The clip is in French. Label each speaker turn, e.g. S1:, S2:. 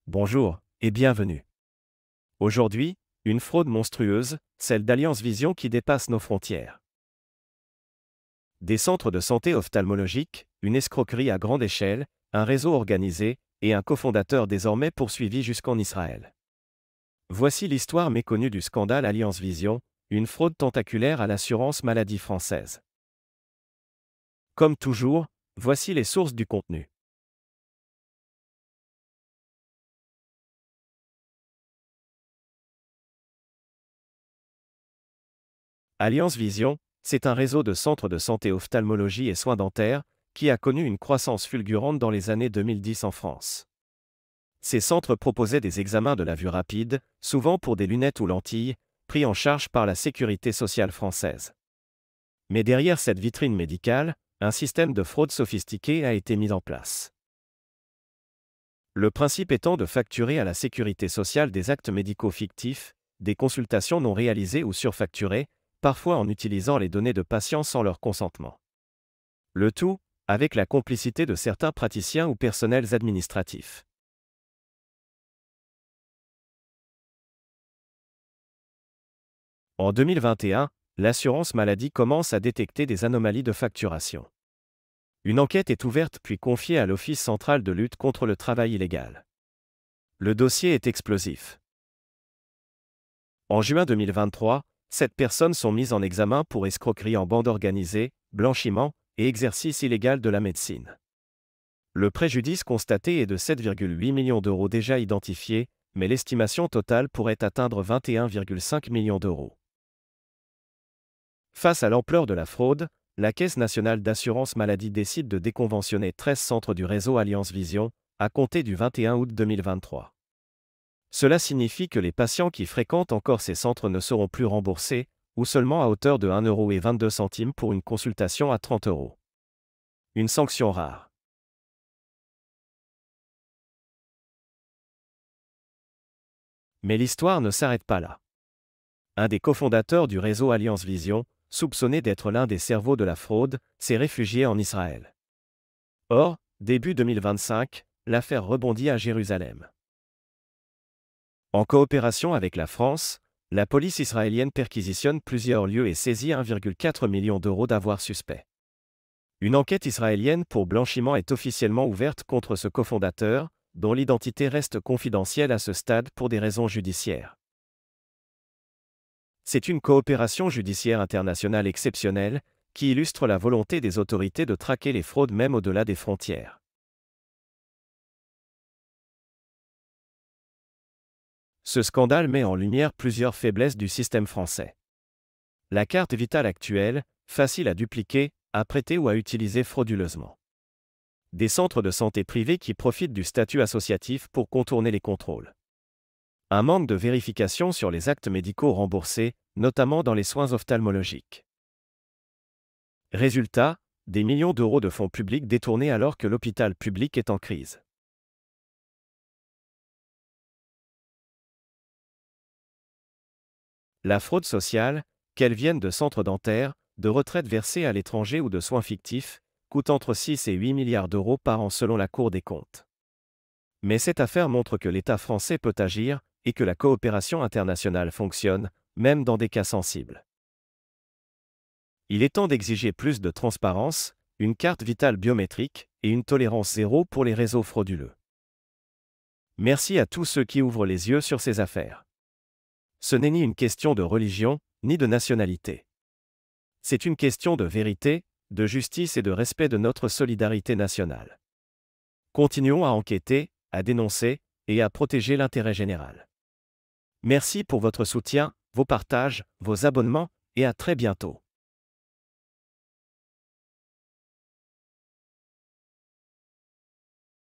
S1: Bonjour et bienvenue. Aujourd'hui, une fraude monstrueuse, celle d'Alliance Vision qui dépasse nos frontières. Des centres de santé ophtalmologiques, une escroquerie à grande échelle, un réseau organisé, et un cofondateur désormais poursuivi jusqu'en Israël. Voici l'histoire méconnue du scandale Alliance Vision, une fraude tentaculaire à l'assurance maladie française. Comme toujours, voici les sources du contenu. Alliance Vision, c'est un réseau de centres de santé ophtalmologie et soins dentaires, qui a connu une croissance fulgurante dans les années 2010 en France. Ces centres proposaient des examens de la vue rapide, souvent pour des lunettes ou lentilles, pris en charge par la Sécurité sociale française. Mais derrière cette vitrine médicale, un système de fraude sophistiqué a été mis en place. Le principe étant de facturer à la Sécurité sociale des actes médicaux fictifs, des consultations non réalisées ou surfacturées, parfois en utilisant les données de patients sans leur consentement. Le tout, avec la complicité de certains praticiens ou personnels administratifs. En 2021, l'assurance maladie commence à détecter des anomalies de facturation. Une enquête est ouverte puis confiée à l'Office central de lutte contre le travail illégal. Le dossier est explosif. En juin 2023, 7 personnes sont mises en examen pour escroquerie en bande organisée, blanchiment et exercice illégal de la médecine. Le préjudice constaté est de 7,8 millions d'euros déjà identifiés, mais l'estimation totale pourrait atteindre 21,5 millions d'euros. Face à l'ampleur de la fraude, la Caisse nationale d'assurance maladie décide de déconventionner 13 centres du réseau Alliance Vision, à compter du 21 août 2023. Cela signifie que les patients qui fréquentent encore ces centres ne seront plus remboursés, ou seulement à hauteur de 1,22 € pour une consultation à 30 €. Une sanction rare. Mais l'histoire ne s'arrête pas là. Un des cofondateurs du réseau Alliance Vision, soupçonné d'être l'un des cerveaux de la fraude, s'est réfugié en Israël. Or, début 2025, l'affaire rebondit à Jérusalem. En coopération avec la France, la police israélienne perquisitionne plusieurs lieux et saisit 1,4 million d'euros d'avoirs suspects. Une enquête israélienne pour blanchiment est officiellement ouverte contre ce cofondateur, dont l'identité reste confidentielle à ce stade pour des raisons judiciaires. C'est une coopération judiciaire internationale exceptionnelle, qui illustre la volonté des autorités de traquer les fraudes même au-delà des frontières. Ce scandale met en lumière plusieurs faiblesses du système français. La carte vitale actuelle, facile à dupliquer, à prêter ou à utiliser frauduleusement. Des centres de santé privés qui profitent du statut associatif pour contourner les contrôles. Un manque de vérification sur les actes médicaux remboursés, notamment dans les soins ophtalmologiques. Résultat, des millions d'euros de fonds publics détournés alors que l'hôpital public est en crise. La fraude sociale, qu'elle vienne de centres dentaires, de retraites versées à l'étranger ou de soins fictifs, coûte entre 6 et 8 milliards d'euros par an selon la Cour des comptes. Mais cette affaire montre que l'État français peut agir, et que la coopération internationale fonctionne, même dans des cas sensibles. Il est temps d'exiger plus de transparence, une carte vitale biométrique, et une tolérance zéro pour les réseaux frauduleux. Merci à tous ceux qui ouvrent les yeux sur ces affaires. Ce n'est ni une question de religion, ni de nationalité. C'est une question de vérité, de justice et de respect de notre solidarité nationale. Continuons à enquêter, à dénoncer, et à protéger l'intérêt général. Merci pour votre soutien, vos partages, vos abonnements, et à très bientôt.